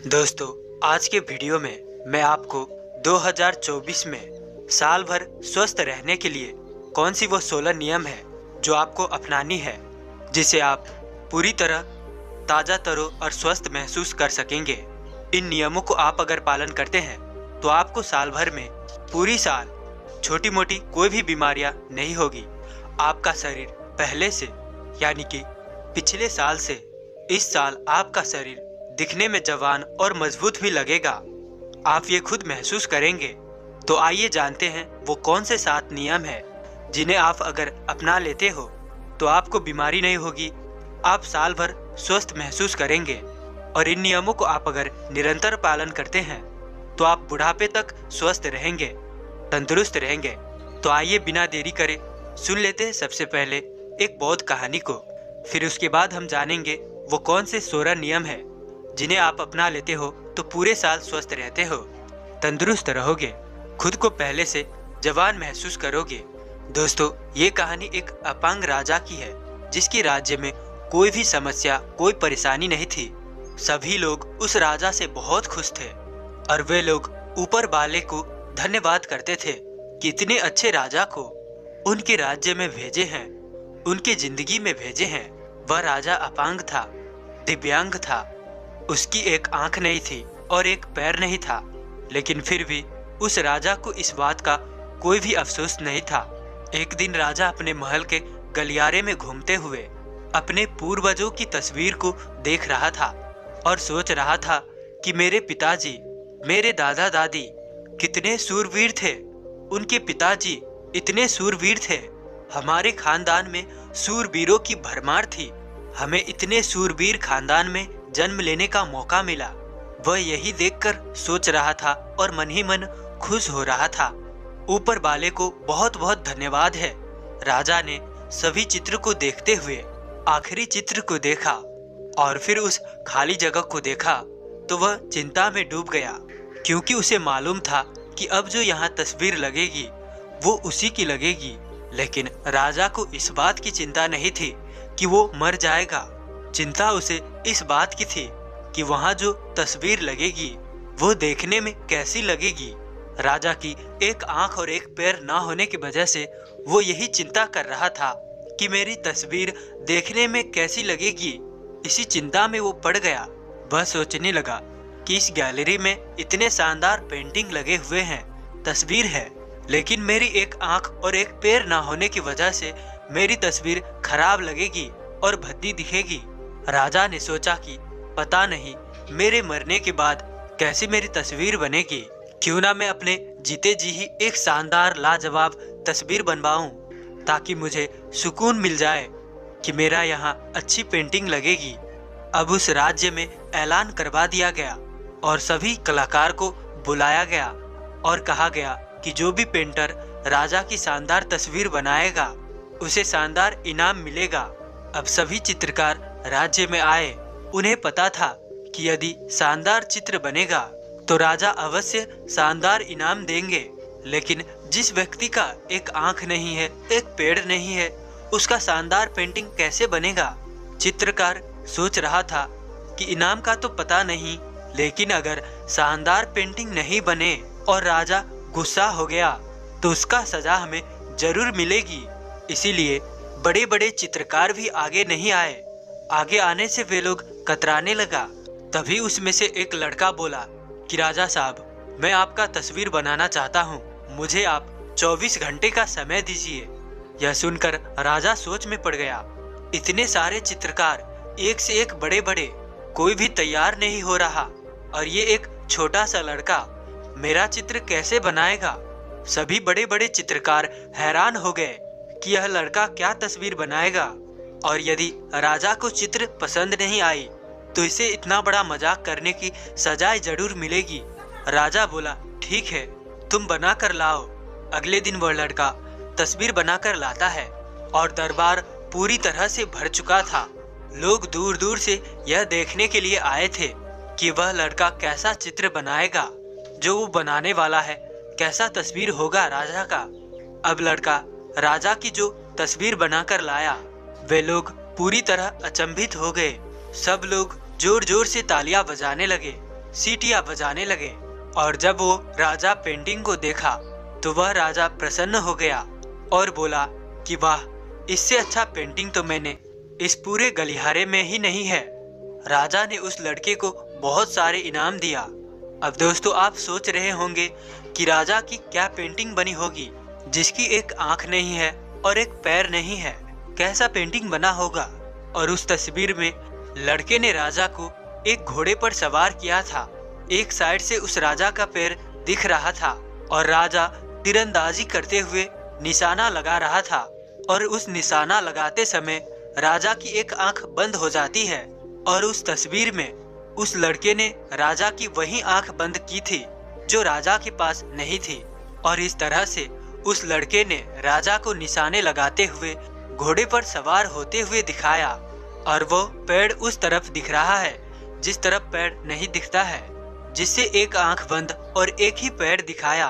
दोस्तों, आज के वीडियो में मैं आपको 2024 में साल भर स्वस्थ रहने के लिए कौन सी वो 16 नियम है जो आपको अपनानी है, जिसे आप पूरी तरह ताज़ा तरो और स्वस्थ महसूस कर सकेंगे। इन नियमों को आप अगर पालन करते हैं तो आपको साल भर में पूरी साल छोटी मोटी कोई भी बीमारियां नहीं होगी। आपका शरीर पहले से यानी कि पिछले साल से इस साल आपका शरीर दिखने में जवान और मजबूत भी लगेगा। आप ये खुद महसूस करेंगे। तो आइए जानते हैं वो कौन से 7 नियम हैं जिन्हें आप अगर अपना लेते हो तो आपको बीमारी नहीं होगी, आप साल भर स्वस्थ महसूस करेंगे। और इन नियमों को आप अगर निरंतर पालन करते हैं तो आप बुढ़ापे तक स्वस्थ रहेंगे, तंदुरुस्त रहेंगे। तो आइए बिना देरी करे सुन लेते हैं सबसे पहले एक बौद्ध कहानी को। फिर उसके बाद हम जानेंगे वो कौन से 16 नियम है जिन्हें आप अपना लेते हो तो पूरे साल स्वस्थ रहते हो, तंदुरुस्त रहोगे, खुद को पहले से जवान महसूस करोगे। दोस्तों, ये कहानी एक अपांग राजा की है जिसके राज्य में कोई भी समस्या, कोई परेशानी नहीं थी। सभी लोग उस राजा से बहुत खुश थे और वे लोग ऊपर वाले को धन्यवाद करते थे कि इतने अच्छे राजा को उनके राज्य में भेजे हैं, उनके जिंदगी में भेजे हैं। वह राजा अपांग था, दिव्यांग था, उसकी एक आंख नहीं थी और एक पैर नहीं था, लेकिन फिर भी उस राजा को इस बात का कोई भी अफसोस नहीं था। एक दिन राजा अपने महल के गलियारे में घूमते हुए अपने पूर्वजों की तस्वीर को देख रहा था और सोच रहा था कि मेरे पिताजी, मेरे दादा दादी कितने सूरवीर थे। उनके पिताजी इतने सूरवीर थे, हमारे खानदान में सूरवीरों की भरमार थी। हमें इतने सूरवीर खानदान में जन्म लेने का मौका मिला। वह यही देखकर सोच रहा था और मन ही मन खुश हो रहा था। ऊपर वाले को बहुत बहुत धन्यवाद है। राजा ने सभी चित्र को देखते हुए आखिरी चित्र को देखा और फिर उस खाली जगह को देखा तो वह चिंता में डूब गया, क्योंकि उसे मालूम था कि अब जो यहाँ तस्वीर लगेगी वो उसी की लगेगी। लेकिन राजा को इस बात की चिंता नहीं थी कि वो मर जाएगा। चिंता उसे इस बात की थी कि वहाँ जो तस्वीर लगेगी वो देखने में कैसी लगेगी। राजा की एक आंख और एक पैर ना होने की वजह से वो यही चिंता कर रहा था कि मेरी तस्वीर देखने में कैसी लगेगी। इसी चिंता में वो पड़ गया। वह सोचने लगा कि इस गैलरी में इतने शानदार पेंटिंग लगे हुए हैं, तस्वीर है, लेकिन मेरी एक आंख और एक पैर ना होने की वजह से मेरी तस्वीर खराब लगेगी और भद्दी दिखेगी। राजा ने सोचा कि पता नहीं मेरे मरने के बाद कैसी मेरी तस्वीर बनेगी। क्यों ना मैं अपने जीते जी ही एक शानदार लाजवाब तस्वीर बनवाऊं, ताकि मुझे सुकून मिल जाए कि मेरा यहाँ अच्छी पेंटिंग लगेगी। अब उस राज्य में ऐलान करवा दिया गया और सभी कलाकार को बुलाया गया और कहा गया कि जो भी पेंटर राजा की शानदार तस्वीर बनाएगा उसे शानदार इनाम मिलेगा। अब सभी चित्रकार राज्य में आए। उन्हें पता था कि यदि शानदार चित्र बनेगा तो राजा अवश्य शानदार इनाम देंगे, लेकिन जिस व्यक्ति का एक आंख नहीं है, एक पैर नहीं है, उसका शानदार पेंटिंग कैसे बनेगा। चित्रकार सोच रहा था कि इनाम का तो पता नहीं, लेकिन अगर शानदार पेंटिंग नहीं बने और राजा गुस्सा हो गया तो उसका सजा हमें जरूर मिलेगी। इसीलिए बड़े बड़े चित्रकार भी आगे नहीं आए। आगे आने से वे लोग कतराने लगा। तभी उसमें से एक लड़का बोला कि राजा साहब, मैं आपका तस्वीर बनाना चाहता हूँ, मुझे आप 24 घंटे का समय दीजिए। यह सुनकर राजा सोच में पड़ गया। इतने सारे चित्रकार, एक से एक बड़े बड़े, कोई भी तैयार नहीं हो रहा और ये एक छोटा सा लड़का मेरा चित्र कैसे बनाएगा। सभी बड़े बड़े चित्रकार हैरान हो गए कि यह लड़का क्या तस्वीर बनाएगा, और यदि राजा को चित्र पसंद नहीं आई तो इसे इतना बड़ा मजाक करने की सजाए जरूर मिलेगी। राजा बोला, ठीक है, तुम बना कर लाओ। अगले दिन वह लड़का तस्वीर बनाकर लाता है और दरबार पूरी तरह से भर चुका था। लोग दूर दूर से यह देखने के लिए आए थे कि वह लड़का कैसा चित्र बनाएगा, जो वो बनाने वाला है कैसा तस्वीर होगा राजा का। अब लड़का राजा की जो तस्वीर बनाकर लाया, वे लोग पूरी तरह अचंभित हो गए। सब लोग जोर जोर से तालियां बजाने लगे। सीटियां बजाने लगे। और जब वो राजा पेंटिंग को देखा तो वह राजा प्रसन्न हो गया और बोला कि वाह, इससे अच्छा पेंटिंग तो मैंने इस पूरे गलियारे में ही नहीं है। राजा ने उस लड़के को बहुत सारे इनाम दिया। अब दोस्तों, आप सोच रहे होंगे कि राजा की क्या पेंटिंग बनी होगी जिसकी एक आंख नहीं है और एक पैर नहीं है। कैसा पेंटिंग बना होगा। और उस तस्वीर में लड़के ने राजा को एक घोड़े पर सवार किया था। एक साइड से उस राजा का पैर दिख रहा था और राजा तीरंदाजी करते हुए निशाना लगा रहा था। और उस निशाना लगाते समय राजा की एक आंख बंद हो जाती है और उस तस्वीर में उस लड़के ने राजा की वही आंख बंद की थी जो राजा के पास नहीं थी। और इस तरह से उस लड़के ने राजा को निशाने लगाते हुए घोड़े पर सवार होते हुए दिखाया। और वो पेड़ उस तरफ दिख रहा है जिस तरफ पेड़ नहीं दिखता है, जिससे एक आंख बंद और एक ही पैर दिखाया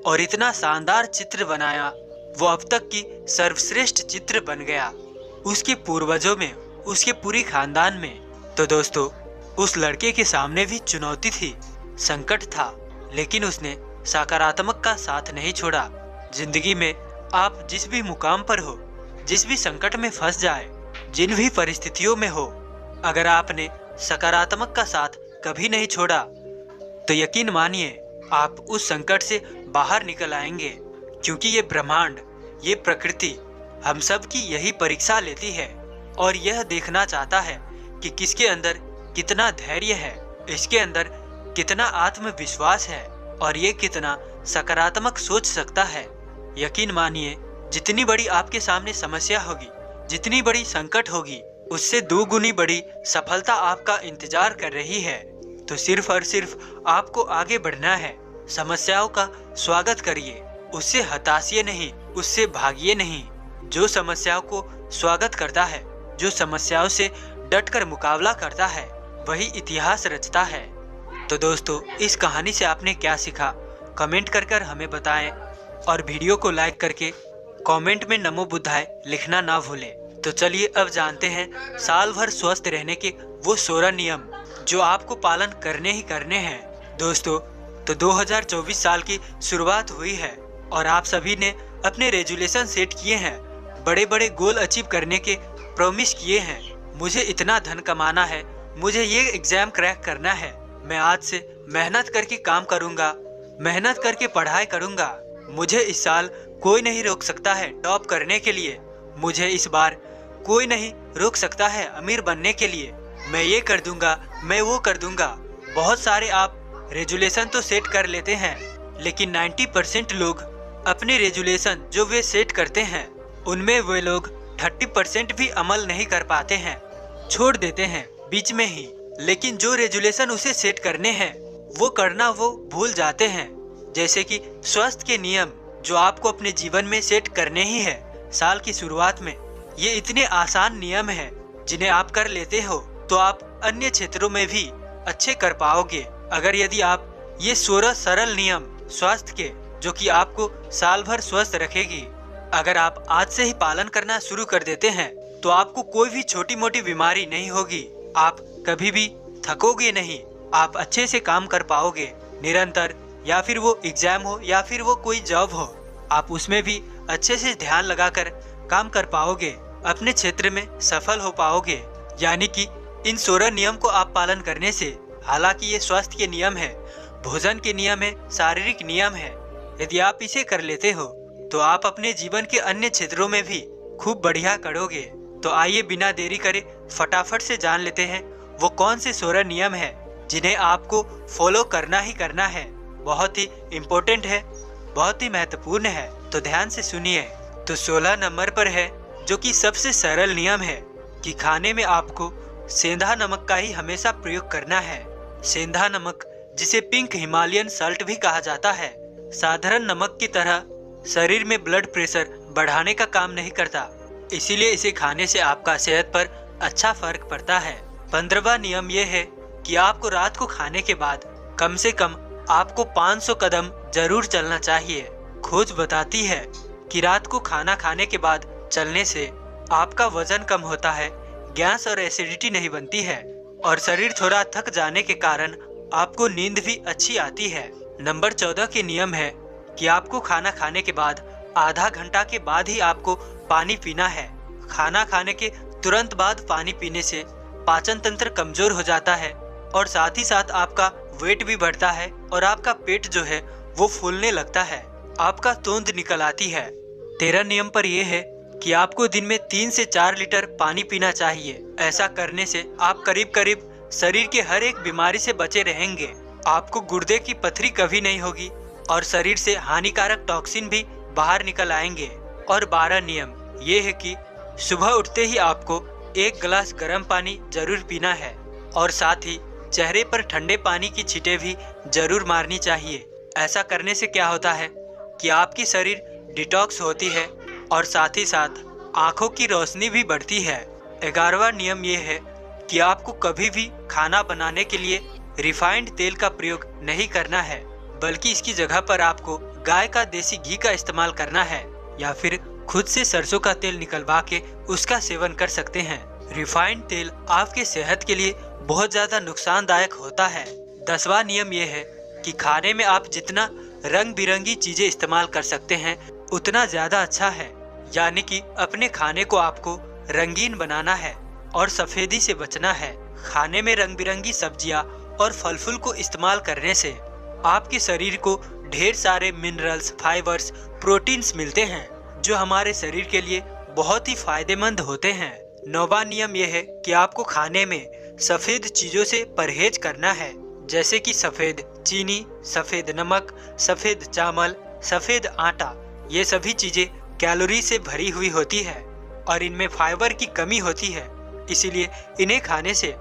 और इतना शानदार चित्र बनाया। वो अब तक की सर्वश्रेष्ठ चित्र बन गया उसके पूर्वजों में, उसके पूरी खानदान में। तो दोस्तों, उस लड़के के सामने भी चुनौती थी, संकट था, लेकिन उसने सकारात्मक का साथ नहीं छोड़ा। जिंदगी में आप जिस भी मुकाम पर हो, जिस भी संकट में फंस जाए, जिन भी परिस्थितियों में हो, अगर आपने सकारात्मक का साथ कभी नहीं छोड़ा तो यकीन मानिए आप उस संकट से बाहर निकल आएंगे। क्योंकि ये ब्रह्मांड, ये प्रकृति हम सब की यही परीक्षा लेती है और यह देखना चाहता है कि किसके अंदर कितना धैर्य है, इसके अंदर कितना आत्मविश्वास है और ये कितना सकारात्मक सोच सकता है। यकीन मानिए, जितनी बड़ी आपके सामने समस्या होगी, जितनी बड़ी संकट होगी, उससे 2 गुनी बड़ी सफलता आपका इंतजार कर रही है। तो सिर्फ और सिर्फ आपको आगे बढ़ना है। समस्याओं का स्वागत करिए, उससे हताशिए नहीं, उससे भागिए नहीं। जो समस्याओं को स्वागत करता है, जो समस्याओं से डटकर मुकाबला करता है, वही इतिहास रचता है। तो दोस्तों, इस कहानी से आपने क्या सीखा, कमेंट कर हमें बताएं और वीडियो को लाइक करके कमेंट में नमो बुद्धाय लिखना ना भूलें। तो चलिए अब जानते हैं साल भर स्वस्थ रहने के वो 16 नियम जो आपको पालन करने ही करने हैं। दोस्तों, तो 2024 साल की शुरुआत हुई है और आप सभी ने अपने रेजुलेशन सेट किए हैं, बड़े बड़े गोल अचीव करने के प्रॉमिस किए हैं। मुझे इतना धन कमाना है, मुझे ये एग्जाम क्रैक करना है, मैं आज से मेहनत करके काम करूंगा, मेहनत करके पढ़ाई करूंगा। मुझे इस साल कोई नहीं रोक सकता है टॉप करने के लिए, मुझे इस बार कोई नहीं रोक सकता है अमीर बनने के लिए, मैं ये कर दूंगा, मैं वो कर दूंगा। बहुत सारे आप रेजुलेशन तो सेट कर लेते हैं, लेकिन 90% लोग अपने रेजुलेशन जो वे सेट करते हैं उनमें वे लोग 30% भी अमल नहीं कर पाते हैं, छोड़ देते हैं बीच में ही। लेकिन जो रेजुलेशन उसे सेट करने हैं वो करना वो भूल जाते हैं। जैसे कि स्वास्थ्य के नियम जो आपको अपने जीवन में सेट करने ही है साल की शुरुआत में। ये इतने आसान नियम हैं जिन्हें आप कर लेते हो तो आप अन्य क्षेत्रों में भी अच्छे कर पाओगे। अगर यदि आप ये 16 सरल नियम स्वास्थ्य के जो कि आपको साल भर स्वस्थ रखेगी, अगर आप आज से ही पालन करना शुरू कर देते हैं तो आपको कोई भी छोटी मोटी बीमारी नहीं होगी, आप कभी भी थकोगे नहीं, आप अच्छे से काम कर पाओगे निरंतर। या फिर वो एग्जाम हो या फिर वो कोई जॉब हो, आप उसमें भी अच्छे से ध्यान लगाकर काम कर पाओगे, अपने क्षेत्र में सफल हो पाओगे। यानी कि इन 16 नियम को आप पालन करने से, हालांकि ये स्वास्थ्य के नियम है, भोजन के नियम है, शारीरिक नियम है, यदि आप इसे कर लेते हो तो आप अपने जीवन के अन्य क्षेत्रों में भी खूब बढ़िया करोगे। तो आइए बिना देरी करे फटाफट से जान लेते हैं वो कौन से 16 नियम है जिन्हें आपको फॉलो करना ही करना है। बहुत ही इम्पोर्टेंट है, बहुत ही महत्वपूर्ण है, तो ध्यान से सुनिए। तो 16 नंबर पर है जो कि सबसे सरल नियम है कि खाने में आपको सेंधा नमक का ही हमेशा प्रयोग करना है। सेंधा नमक, जिसे पिंक हिमालयन सॉल्ट भी कहा जाता है, साधारण नमक की तरह शरीर में ब्लड प्रेशर बढ़ाने का काम नहीं करता, इसीलिए इसे खाने से आपका सेहत पर अच्छा फर्क पड़ता है। 15वां नियम यह है कि आपको रात को खाने के बाद कम से कम आपको 500 कदम जरूर चलना चाहिए। खोज बताती है कि रात को खाना खाने के बाद चलने से आपका वजन कम होता है, गैस और एसिडिटी नहीं बनती है और शरीर थोड़ा थक जाने के कारण आपको नींद भी अच्छी आती है। नंबर 14 के नियम है कि आपको खाना खाने के बाद आधा घंटा के बाद ही आपको पानी पीना है। खाना खाने के तुरंत बाद पानी पीने से पाचन तंत्र कमजोर हो जाता है और साथ ही साथ आपका वेट भी बढ़ता है और आपका पेट जो है वो फूलने लगता है, आपका तोंद निकल आती है। 13 नियम पर यह है कि आपको दिन में 3 से 4 लीटर पानी पीना चाहिए। ऐसा करने से आप करीब करीब शरीर के हर एक बीमारी से बचे रहेंगे। आपको गुर्दे की पथरी कभी नहीं होगी और शरीर से हानिकारक टॉक्सिन भी बाहर निकल आएंगे। और 12 नियम ये है कि सुबह उठते ही आपको 1 गिलास गर्म पानी जरूर पीना है और साथ ही चेहरे पर ठंडे पानी की छींटे भी जरूर मारनी चाहिए। ऐसा करने से क्या होता है कि आपकी शरीर डिटॉक्स होती है और साथ ही साथ आंखों की रोशनी भी बढ़ती है। 11वां नियम ये है कि आपको कभी भी खाना बनाने के लिए रिफाइंड तेल का प्रयोग नहीं करना है, बल्कि इसकी जगह पर आपको गाय का देसी घी का इस्तेमाल करना है या फिर खुद से सरसों का तेल निकलवा के उसका सेवन कर सकते हैं। रिफाइंड तेल आपके सेहत के लिए बहुत ज्यादा नुकसानदायक होता है। 10वां नियम ये है कि खाने में आप जितना रंग बिरंगी चीजें इस्तेमाल कर सकते हैं उतना ज्यादा अच्छा है। यानी कि अपने खाने को आपको रंगीन बनाना है और सफेदी से बचना है। खाने में रंग बिरंगी सब्जियां और फल फूल को इस्तेमाल करने से आपके शरीर को ढेर सारे मिनरल्स, फाइबर्स, प्रोटीन्स मिलते हैं जो हमारे शरीर के लिए बहुत ही फायदेमंद होते हैं। 9वां नियम यह है कि आपको खाने में सफेद चीजों से परहेज करना है, जैसे कि सफेद चीनी, सफेद नमक, सफेद चावल, सफेद आटा। ये सभी चीजें कैलोरी से भरी हुई होती है और इनमें फाइबर की कमी होती है, इसीलिए इन्हें खाने से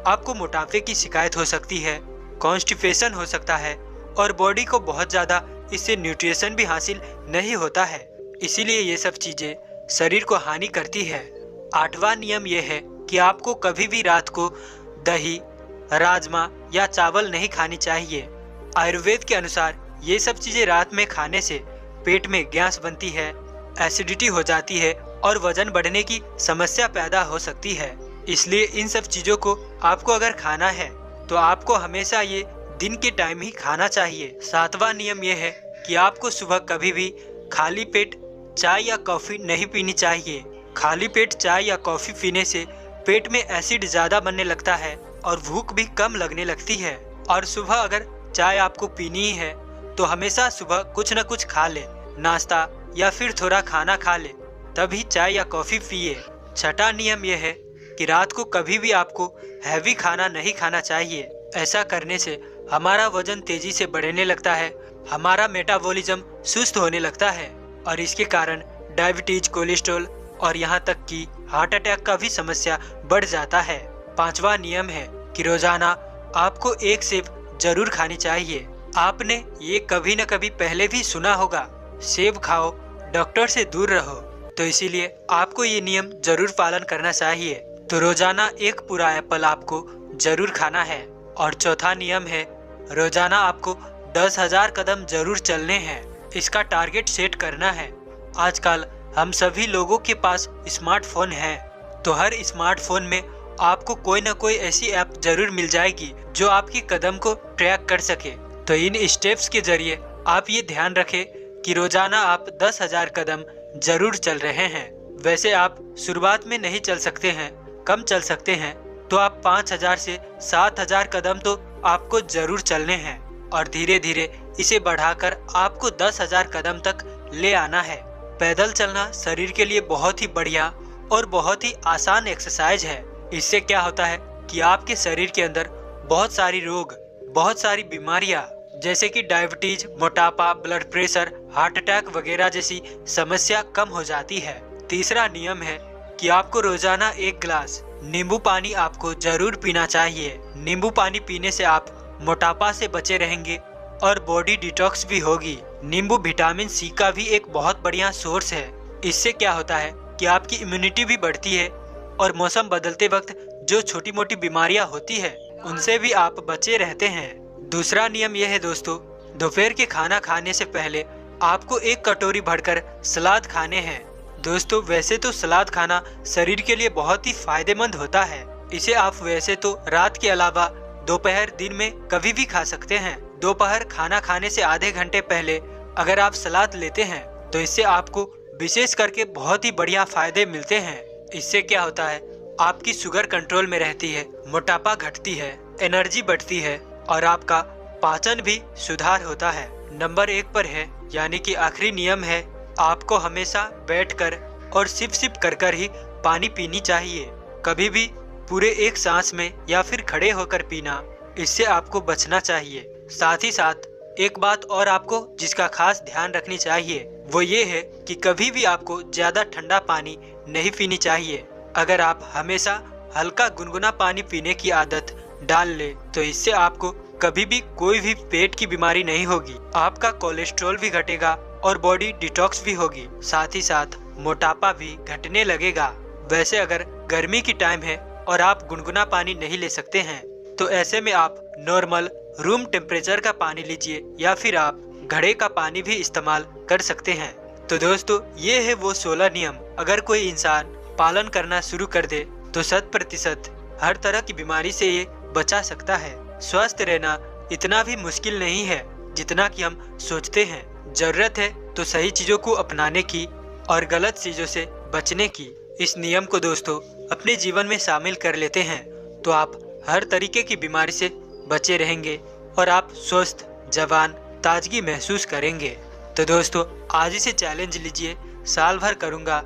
आपको मोटापे की शिकायत हो सकती है, कॉन्स्टिपेशन हो सकता है और बॉडी को बहुत ज्यादा इससे न्यूट्रिशन भी हासिल नहीं होता है। इसीलिए ये सब चीजें शरीर को हानि करती है। 8वां नियम यह है कि आपको कभी भी रात को दही, राजमा या चावल नहीं खानी चाहिए। आयुर्वेद के अनुसार ये सब चीजें रात में खाने से पेट में गैस बनती है, एसिडिटी हो जाती है और वजन बढ़ने की समस्या पैदा हो सकती है। इसलिए इन सब चीजों को आपको अगर खाना है तो आपको हमेशा ये दिन के टाइम ही खाना चाहिए। 7वां नियम यह है कि आपको सुबह कभी भी खाली पेट चाय या कॉफी नहीं पीनी चाहिए। खाली पेट चाय या कॉफी पीने से पेट में एसिड ज्यादा बनने लगता है और भूख भी कम लगने लगती है। और सुबह अगर चाय आपको पीनी ही है तो हमेशा सुबह कुछ न कुछ खा ले, नाश्ता या फिर थोड़ा खाना खा ले, तभी चाय या कॉफी पिए। 6वां नियम यह है कि रात को कभी भी आपको हैवी खाना नहीं खाना चाहिए। ऐसा करने से हमारा वजन तेजी से बढ़ने लगता है, हमारा मेटाबॉलिज्म सुस्त होने लगता है और इसके कारण डायबिटीज, कोलेस्ट्रॉल और यहाँ तक कि हार्ट अटैक का भी समस्या बढ़ जाता है। 5वां नियम है कि रोजाना आपको 1 सेब जरूर खानी चाहिए। आपने ये कभी न कभी पहले भी सुना होगा, सेब खाओ डॉक्टर से दूर रहो, तो इसीलिए आपको ये नियम जरूर पालन करना चाहिए। तो रोजाना 1 पूरा एप्पल आपको जरूर खाना है। और 4था नियम है रोजाना आपको 10,000 कदम जरूर चलने हैं। इसका टारगेट सेट करना है। आजकल हम सभी लोगों के पास स्मार्टफोन है, तो हर स्मार्टफोन में आपको कोई न कोई ऐसी ऐप जरूर मिल जाएगी जो आपके कदम को ट्रैक कर सके। तो इन स्टेप्स के जरिए आप ये ध्यान रखें कि रोजाना आप 10,000 कदम जरूर चल रहे हैं। वैसे आप शुरुआत में नहीं चल सकते हैं, कम चल सकते हैं, तो आप 5,000 से 7,000 कदम तो आपको जरूर चलने हैं और धीरे धीरे इसे बढ़ाकर आपको 10,000 कदम तक ले आना है। पैदल चलना शरीर के लिए बहुत ही बढ़िया और बहुत ही आसान एक्सरसाइज है। इससे क्या होता है कि आपके शरीर के अंदर बहुत सारी रोग, बहुत सारी बीमारियां जैसे कि डायबिटीज, मोटापा, ब्लड प्रेशर, हार्ट अटैक वगैरह जैसी समस्या कम हो जाती है। तीसरा नियम है कि आपको रोजाना 1 गिलास नींबू पानी आपको जरूर पीना चाहिए। नींबू पानी पीने से आप मोटापा से बचे रहेंगे और बॉडी डिटॉक्स भी होगी। नींबू विटामिन सी का भी एक बहुत बढ़िया सोर्स है। इससे क्या होता है कि आपकी इम्यूनिटी भी बढ़ती है और मौसम बदलते वक्त जो छोटी मोटी बीमारियां होती है उनसे भी आप बचे रहते हैं। दूसरा नियम यह है दोस्तों, दोपहर के खाना खाने से पहले आपको 1 कटोरी भरकर सलाद खाने हैं। दोस्तों वैसे तो सलाद खाना शरीर के लिए बहुत ही फायदेमंद होता है। इसे आप वैसे तो रात के अलावा दोपहर दिन में कभी भी खा सकते हैं। दोपहर खाना खाने से आधे घंटे पहले अगर आप सलाद लेते हैं तो इससे आपको विशेष करके बहुत ही बढ़िया फायदे मिलते हैं। इससे क्या होता है, आपकी शुगर कंट्रोल में रहती है, मोटापा घटती है, एनर्जी बढ़ती है और आपका पाचन भी सुधार होता है। नंबर 1 पर है, यानी कि आखिरी नियम है, आपको हमेशा बैठकर और सिप सिप कर कर ही पानी पीनी चाहिए। कभी भी पूरे एक सांस में या फिर खड़े होकर पीना, इससे आपको बचना चाहिए। साथ ही साथ एक बात और आपको जिसका खास ध्यान रखनी चाहिए वो ये है कि कभी भी आपको ज्यादा ठंडा पानी नहीं पीनी चाहिए। अगर आप हमेशा हल्का गुनगुना पानी पीने की आदत डाल ले तो इससे आपको कभी भी कोई भी पेट की बीमारी नहीं होगी, आपका कोलेस्ट्रॉल भी घटेगा और बॉडी डिटॉक्स भी होगी। साथ ही साथ मोटापा भी घटने लगेगा। वैसे अगर गर्मी की टाइम है और आप गुनगुना पानी नहीं ले सकते हैं तो ऐसे में आप नॉर्मल रूम टेम्परेचर का पानी लीजिए या फिर आप घड़े का पानी भी इस्तेमाल कर सकते हैं। तो दोस्तों, ये है वो 16 नियम। अगर कोई इंसान पालन करना शुरू कर दे तो 100% हर तरह की बीमारी से ये बचा सकता है। स्वस्थ रहना इतना भी मुश्किल नहीं है जितना कि हम सोचते हैं। जरूरत है तो सही चीजों को अपनाने की और गलत चीजों से बचने की। इस नियम को दोस्तों अपने जीवन में शामिल कर लेते हैं तो आप हर तरीके की बीमारी से बचे रहेंगे और आप स्वस्थ, जवान, ताजगी महसूस करेंगे। तो दोस्तों, आज ही से चैलेंज लीजिए, साल भर करूंगा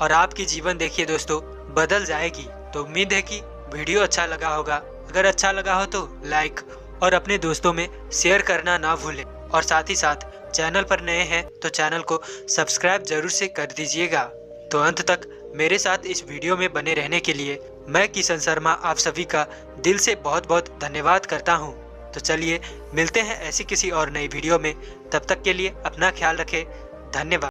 और आपकी जीवन देखिए दोस्तों बदल जाएगी। तो उम्मीद है कि वीडियो अच्छा लगा होगा। अगर अच्छा लगा हो तो लाइक और अपने दोस्तों में शेयर करना ना भूलें और साथ ही साथ चैनल पर नए हैं तो चैनल को सब्सक्राइब जरूर से कर दीजिएगा। तो अंत तक मेरे साथ इस वीडियो में बने रहने के लिए मैं किशन शर्मा आप सभी का दिल से बहुत बहुत धन्यवाद करता हूं। तो चलिए मिलते हैं ऐसी किसी और नई वीडियो में। तब तक के लिए अपना ख्याल रखें। धन्यवाद।